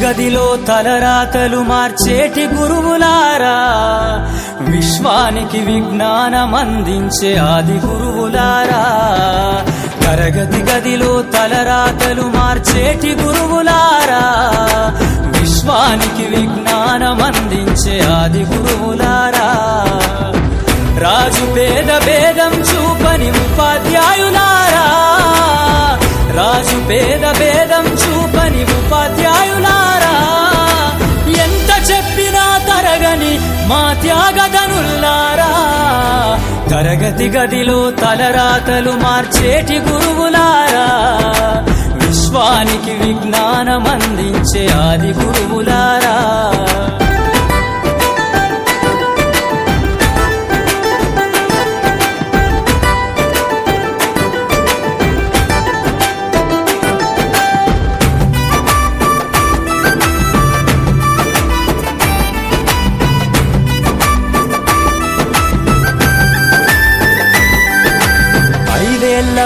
గదిలో తలరాతలు మార్చేటి గురువులారా, విశ్వానికి విజ్ఞానం అందించే ఆది గురువులారా. తరగతి గదిలో తలరాతలు మార్చేటి గురువులారా, విశ్వానికి విజ్ఞానం అందించే ఆది గురువులారా. రాజు పేద భేదం చూపని ఉపాధ్యాయులారా, రాజు పేద భేదం చూపని ఉపాధ్యాయులారా. ఎంత చెప్పినా తరగని మా త్యాగధనులారా. తరగతి గదిలో తలరాతలు మార్చేటి గురువులారా, విశ్వానికి విజ్ఞానం అందించే ఆది గురువులారా.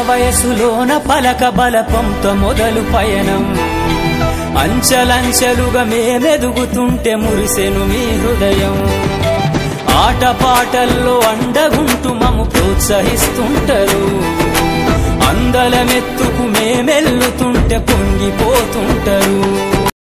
వయసులోన పలక బలపంతో మొదలు పయనం, అంచలంచెలుగా మేమెదుగుతుంటే మురిసెను మీ హృదయం. ఆటపాటల్లో అండగుంటూ మము ప్రోత్సహిస్తుంటారు, అందలమెత్తుకు మేమెల్లుతుంటే పొంగిపోతుంటారు.